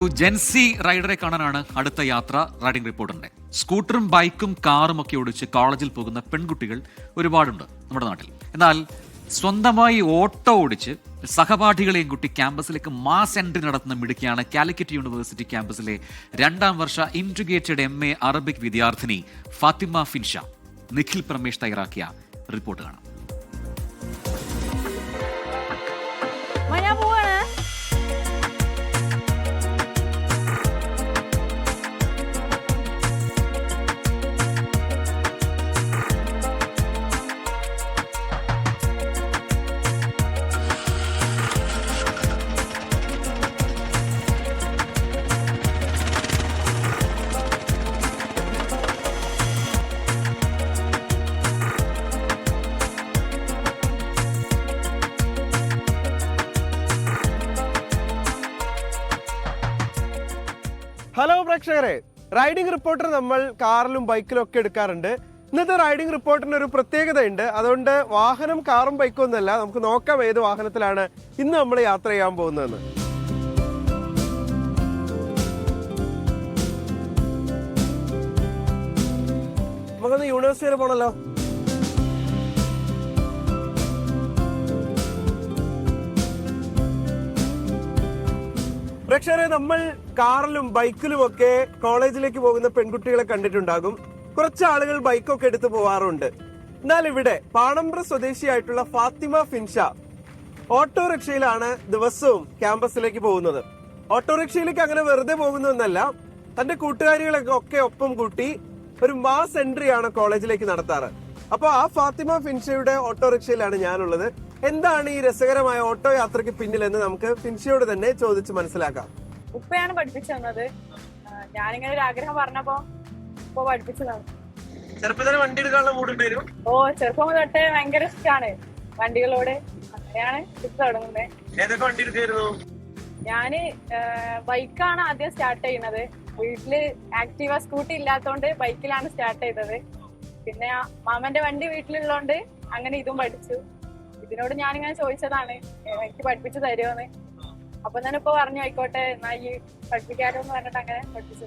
ജെൻസി റൈഡറെ കാണാനാണ് അടുത്ത യാത്ര. റൈഡിംഗ് റിപ്പോർട്ടറിന്റെ സ്കൂട്ടറും ബൈക്കും കാറും ഒക്കെ ഓടിച്ച് കോളേജിൽ പോകുന്ന പെൺകുട്ടികൾ ഒരുപാടുണ്ട് നമ്മുടെ നാട്ടിൽ. എന്നാൽ സ്വന്തമായി ഓട്ടോ ഓടിച്ച് സഹപാഠികളെയും കുട്ടി ക്യാമ്പസിലേക്ക് മാസ് എൻട്രി നടത്തുന്ന മിടുക്കിയാണ് കാലിക്കറ്റ് യൂണിവേഴ്സിറ്റി ക്യാമ്പസിലെ 2ാം വർഷ ഇന്റഗ്രേറ്റഡ് MA അറബിക് വിദ്യാർത്ഥിനി ഫാത്തിമ ഫിൻഷ. നിഖിൽ പ്രമേഷ് തയ്യാറാക്കിയ റിപ്പോർട്ട് കാണാം. ഹലോ പ്രേക്ഷകരെ, റൈഡിംഗ് റിപ്പോർട്ടർ നമ്മൾ കാറിലും ബൈക്കിലും ഒക്കെ എടുക്കാറുണ്ട്. ഇന്നത്തെ റൈഡിംഗ് റിപ്പോർട്ടറിന് ഒരു പ്രത്യേകതയുണ്ട്. അതുകൊണ്ട് വാഹനം കാറും ബൈക്കും ഒന്നല്ല, നമുക്ക് നോക്കാം ഏത് വാഹനത്തിലാണ് ഇന്ന് നമ്മൾ യാത്ര ചെയ്യാൻ പോകുന്നതെന്ന്. നമുക്കൊന്ന് യൂണിവേഴ്സിറ്റി വരെ പോണല്ലോ. പ്രേക്ഷകരെ, നമ്മൾ കാറിലും ബൈക്കിലും ഒക്കെ കോളേജിലേക്ക് പോകുന്ന പെൺകുട്ടികളെ കണ്ടിട്ടുണ്ടാകും. കുറച്ച് ആളുകൾ ബൈക്കൊക്കെ എടുത്ത് പോവാറുണ്ട്. എന്നാൽ ഇവിടെ പാണമ്പ്ര സ്വദേശിയായിട്ടുള്ള ഫാത്തിമ ഫിൻഷ ഓട്ടോറിക്ഷയിലാണ് ദിവസവും ക്യാമ്പസിലേക്ക് പോകുന്നത്. ഓട്ടോറിക്ഷയിലേക്ക് അങ്ങനെ വെറുതെ പോകുന്നതെന്നല്ല, തന്റെ കൂട്ടുകാരികളൊക്കെ ഒക്കെ ഒപ്പം കൂട്ടി ഒരു മാസ് എൻട്രിയാണ് കോളേജിലേക്ക് നടത്താറ്. അപ്പൊ ആ ഫാത്തിമ ഫിൻഷയുടെ ഓട്ടോറിക്ഷയിലാണ് ഞാനുള്ളത്. എന്താണ് ഈ രസകരമായ ഓട്ടോ യാത്രയ്ക്ക് പിന്നിലെന്ന് നമുക്ക് ഫിൻഷയോട് തന്നെ ചോദിച്ച് മനസ്സിലാക്കാം. ഉപ്പയാണ് പഠിപ്പിച്ചു തന്നത്. ഞാനിങ്ങനെ ഒരു ആഗ്രഹം പറഞ്ഞപ്പോ ഉപ്പ പഠിപ്പിച്ചതാണ്. ചെറുപ്പത്തിൽ വണ്ടി എടുക്കാനുള്ള മൂടുണ്ടായിരുന്നു? ഓ, ചെറുപ്പം തൊട്ടേ ഭയങ്കര ഇഷ്ടമാണ് വണ്ടികളോട്. അങ്ങനെയാണ് ഇത് തുടങ്ങുന്നത്. ഏതൊക്കെ വണ്ടി എടുക്കായിരുന്നു? ഞാന് ബൈക്കാണ് ആദ്യം സ്റ്റാർട്ട് ചെയ്യുന്നത്. വീട്ടില് ആക്റ്റീവ സ്കൂട്ടി ഇല്ലാത്തോണ്ട് ബൈക്കിലാണ് സ്റ്റാർട്ട് ചെയ്തത്. പിന്നെ മാമന്റെ വണ്ടി വീട്ടിലുള്ളോണ്ട് അങ്ങനെ ഇതും പഠിച്ചു. ഇതിനോട് ഞാനിങ്ങനെ ചോദിച്ചതാണ് എനിക്ക് പഠിപ്പിച്ചു തരുമോന്ന്. അപ്പൊ ഞാൻ ഇപ്പൊ പറഞ്ഞു ആയിക്കോട്ടെ എന്നാ ഈ പഠിപ്പിക്കാരോ എന്ന് പറഞ്ഞിട്ട് അങ്ങനെ പഠിപ്പിച്ചു.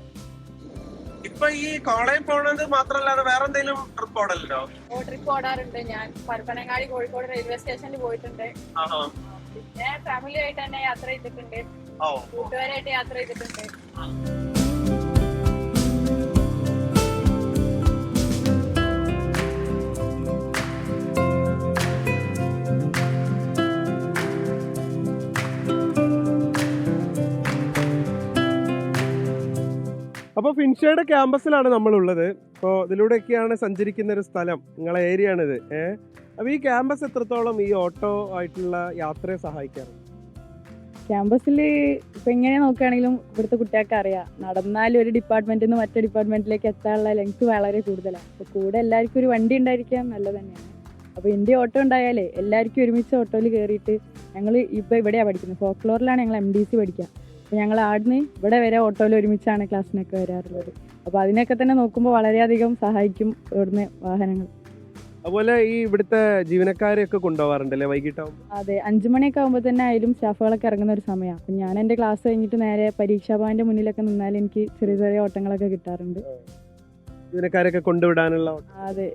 ഇപ്പൊ ഈ കോളേജിൽ പോണത് മാത്രല്ലാതെ വേറെ എന്തെങ്കിലും ട്രിപ്പ് ഓടല്ലോ? ഓ, ട്രിപ്പ് ഓടാറുണ്ട്. ഞാൻ പരപ്പനങ്ങാടി കോഴിക്കോട് റെയിൽവേ സ്റ്റേഷനിൽ പോയിട്ടുണ്ട്. പിന്നെ ഫാമിലി ആയിട്ട് തന്നെ യാത്ര ചെയ്തിട്ടുണ്ട്. കൂട്ടുകാരായിട്ട് യാത്ര ചെയ്തിട്ടുണ്ട്. അപ്പൊ ഫിൻഷയുടെ ക്യാമ്പസിലാണ് നമ്മളുള്ളത്. ഇപ്പോ ഇതിലൂടെയൊക്കെയാണ് സഞ്ചരിക്കുന്ന ഒരു സ്ഥലം, നിങ്ങളെ ഏരിയ ആണിത്. അപ്പൊ ഈ ക്യാമ്പസ് എത്രത്തോളം ഈ ഓട്ടോ ആയിട്ടുള്ള യാത്രയെ സഹായിക്കാറുണ്ട്? ക്യാമ്പസിൽ ഇപ്പൊ എങ്ങനെ നോക്കുകയാണെങ്കിലും ഇവിടുത്തെ കുട്ടികൾക്ക് അറിയാം, നടന്നാലും ഒരു ഡിപ്പാർട്ട്മെന്റിൽ നിന്ന് മറ്റേ ഡിപ്പാർട്ട്മെന്റിലേക്ക് എത്താനുള്ള ലെങ്ത് വളരെ കൂടുതലാണ്. അപ്പൊ കൂടെ എല്ലാവർക്കും ഒരു വണ്ടി ഉണ്ടായിരിക്കാൻ നല്ലത് തന്നെയാണ്. അപ്പൊ എൻ്റെ ഓട്ടോ ഉണ്ടായാലേ എല്ലാവർക്കും ഒരുമിച്ച് ഓട്ടോയിൽ കയറിയിട്ട് ഞങ്ങൾ ഇപ്പൊ ഇവിടെയാണ് പഠിക്കുന്നത്. ഫോക്ലോറിലാണ് ഞങ്ങൾ MDC പഠിക്കുക. അപ്പോൾ ഞങ്ങൾ ആടുന്ന് ഇവിടെ വരെ ഓട്ടോയിൽ ഒരുമിച്ചാണ് ക്ലാസ്സിനൊക്കെ വരാറുള്ളത്. അപ്പോൾ അതിനൊക്കെ തന്നെ നോക്കുമ്പോൾ വളരെയധികം സഹായിക്കും ഇവിടുന്ന് വാഹനങ്ങൾ. അതുപോലെ ഈ ഇവിടുത്തെ ജീവനക്കാരെയൊക്കെ കൊണ്ടുപോകാറുണ്ടല്ലേ വൈകിട്ടാവുമ്പോൾ? അതെ, 5 മണിയൊക്കെ ആകുമ്പോൾ തന്നെ ആയാലും സ്റ്റാഫുകളൊക്കെ ഇറങ്ങുന്ന ഒരു സമയമാണ്. അപ്പം ഞാൻ എൻ്റെ ക്ലാസ് കഴിഞ്ഞിട്ട് നേരെ പരീക്ഷാഭവൻ്റെ മുന്നിലൊക്കെ നിന്നാൽ എനിക്ക് ചെറിയ ചെറിയ ഓട്ടങ്ങളൊക്കെ കിട്ടാറുണ്ട്. ജീവനക്കാരൊക്കെ കൊണ്ടുവിടാനുള്ള? അതെ,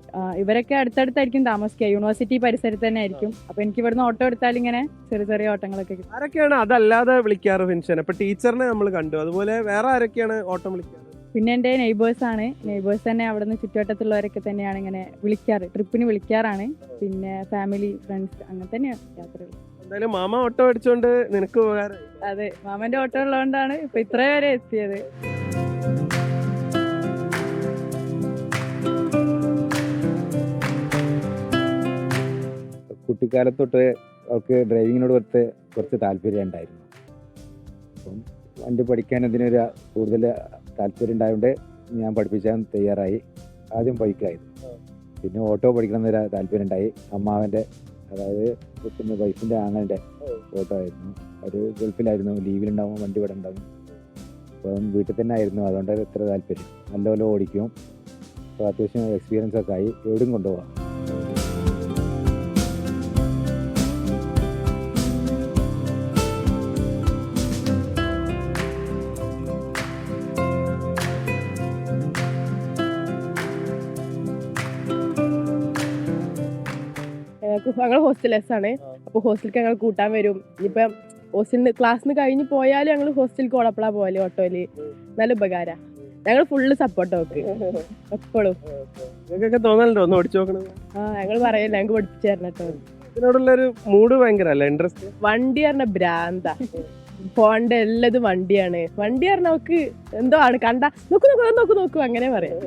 ഇവരൊക്കെ അടുത്തടുത്തായിരിക്കും താമസിക്കുക. യൂണിവേഴ്സിറ്റി പരിസരത്ത് തന്നെ ആയിരിക്കും. അപ്പൊ എനിക്ക് ഇവിടുന്ന് ഓട്ടോ എടുത്താൽ ഇങ്ങനെ ചെറിയ ചെറിയ ഓട്ടങ്ങളൊക്കെ കിട്ടും. ആരൊക്കെയാണ് അതല്ലാതെ വിളിക്കാറ് ഫിൻഷൻ? ഇപ്പൊ ടീച്ചറിനെ നമ്മൾ കണ്ടു, അതുപോലെ വേറെ ആരൊക്കെയാണ് ഓട്ടം വിളിക്കാറ്? പിന്നെ എൻ്റെ നെയ്ബേഴ്സ് ആണ്. നെയ്ബേഴ്സ് തന്നെ അവിടെ നിന്ന് ചുറ്റുവട്ടത്തുള്ളവരൊക്കെ തന്നെയാണ് ഇങ്ങനെ വിളിക്കാറ്, ട്രിപ്പിന് വിളിക്കാറാണ്. പിന്നെ ഫാമിലി, ഫ്രണ്ട്സ്, അങ്ങനെ തന്നെയാണ് യാത്രകൾ. എന്തായാലും മാമ ഓട്ടോ അടിച്ചോണ്ട് നിനക്ക് പോകാറ്? അതെ, മാമന്റെ ഓട്ടോ ഉള്ളതുകൊണ്ടാണ് ഇപ്പൊ ഇത്ര വരെ എത്തിയത്. കുട്ടിക്കാലത്തൊട്ട് അവർക്ക് ഡ്രൈവിങ്ങിനോട് കുറച്ച് താല്പര്യം ഉണ്ടായിരുന്നു. അപ്പം വണ്ടി പഠിക്കാൻ ഇതിനൊരു കൂടുതൽ താല്പര്യം ഉണ്ടായതുകൊണ്ട് ഞാൻ പഠിപ്പിക്കാൻ തയ്യാറായി. ആദ്യം ബൈക്കായിരുന്നു, പിന്നെ ഓട്ടോ പഠിക്കണം എന്നൊരു താല്പര്യം ഉണ്ടായി. അമ്മാവൻ്റെ, അതായത് പിന്നെ വൈഫിൻ്റെ ആങ്ങളുടെ ഓട്ടോ ആയിരുന്നു. ഒരു ഗൾഫിലായിരുന്നു, ലീവിലുണ്ടാകുമ്പോൾ വണ്ടി ഇവിടെ ഉണ്ടാകും. അപ്പം വീട്ടിൽ തന്നെ ആയിരുന്നു, അതുകൊണ്ട് ഇത്ര താല്പര്യം. നല്ലപോലെ ഓടിക്കും. അപ്പോൾ അത്യാവശ്യം എക്സ്പീരിയൻസ് ഒക്കെ ആയി, എവിടെയും കൊണ്ടുപോകാം. ഞങ്ങൾ ഹോസ്റ്റലേഴ്സ് ആണ്. അപ്പോൾ ഹോസ്റ്റലിലേക്ക് ഞങ്ങൾ കൂട്ടാൻ വരും. ഇനിയിപ്പം ഹോസ്റ്റലിന് ക്ലാസ്സിന് കഴിഞ്ഞ് പോയാലും ഞങ്ങൾ ഹോസ്റ്റലിലേക്ക് ഓടപ്പളാ പോലെ ഓട്ടോയില്. നല്ല ഉപകാരമാണ്. ഞങ്ങൾ ഫുള്ള് സപ്പോർട്ട് നോക്ക് എപ്പോഴും. നിങ്ങൾക്കൊക്കെ തോന്നലുണ്ടോ ഒന്ന് ഓടിച്ചു നോക്കണത്? ഞങ്ങൾ പറയല്ല, ഞങ്ങൾക്ക് പഠിപ്പിച്ചു തരണം കേട്ടോ. ഇതിനോടുള്ള ഒരു മൂഡ് ഭയങ്കര അല്ല, ഇൻട്രസ്റ്റ്. വണ്ടി പറഞ്ഞ ഭ്രാന്ത, പോണ്ട എല്ലാതും വണ്ടിയാണ്. വണ്ടി പറഞ്ഞ നമുക്ക് എന്തോ ആണ്, കണ്ട നോക്കൂ അങ്ങനെ പറയാം.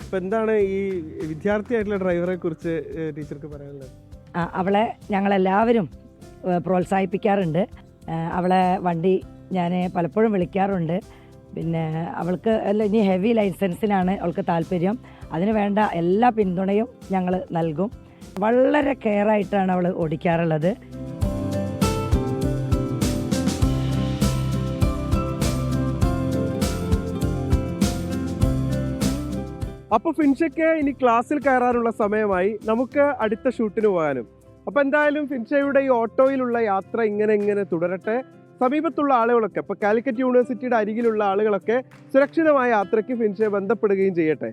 ഇപ്പൊ എന്താണ് ഈ വിദ്യാർത്ഥിയായിട്ടുള്ള ഡ്രൈവറെ കുറിച്ച് ടീച്ചർക്ക് പറയാനുള്ളത്? അവളെ ഞങ്ങളെല്ലാവരും പ്രോത്സാഹിപ്പിക്കാറുണ്ട്. അവളെ വണ്ടി ഞാൻ പലപ്പോഴും വിളിക്കാറുണ്ട്. പിന്നെ അവൾക്ക് ഇനി ഹെവി ലൈസൻസിനാണ് അവൾക്ക് താല്പര്യം. അതിന് വേണ്ട എല്ലാ പിന്തുണയും ഞങ്ങൾ നൽകും. വളരെ കെയറായിട്ടാണ് അവൾ ഓടിക്കാറുള്ളത്. അപ്പൊ ഫിൻഷയ്ക്ക് ഇനി ക്ലാസ്സിൽ കയറാനുള്ള സമയമായി. നമുക്ക് അടുത്ത ഷൂട്ടിന് പോകാനും. അപ്പൊ എന്തായാലും ഫിൻഷയുടെ ഈ ഓട്ടോയിലുള്ള യാത്ര ഇങ്ങനെ തുടരട്ടെ. സമീപത്തുള്ള ആളുകളൊക്കെ, ഇപ്പൊ കാലിക്കറ്റ് യൂണിവേഴ്സിറ്റിയുടെ അരികിലുള്ള ആളുകളൊക്കെ സുരക്ഷിതമായ യാത്രയ്ക്ക് ഫിൻഷയെ ബന്ധപ്പെടുകയും ചെയ്യട്ടെ.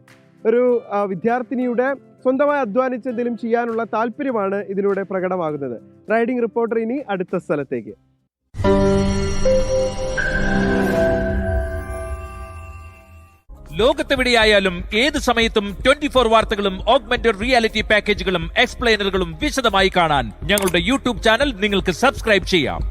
ഒരു വിദ്യാർത്ഥിനിയുടെ സ്വന്തമായി അധ്വാനിച്ച് എന്തെങ്കിലും ചെയ്യാനുള്ള താല്പര്യമാണ് ഇതിലൂടെ പ്രകടമാകുന്നത്. റൈഡിംഗ് റിപ്പോർട്ടർ ഇനി അടുത്ത സ്ഥലത്തേക്ക്. ലോകത്തെവിടെയായാലും ഏത് സമയത്തും 24 വാർത്തകളും ഓഗ്മെന്റഡ് റിയാലിറ്റി പാക്കേജുകളും എക്സ്പ്ലെയിനറുകളും വിശദമായി കാണാൻ ഞങ്ങളുടെ യൂട്യൂബ് ചാനൽ നിങ്ങൾക്ക് സബ്സ്ക്രൈബ് ചെയ്യാം.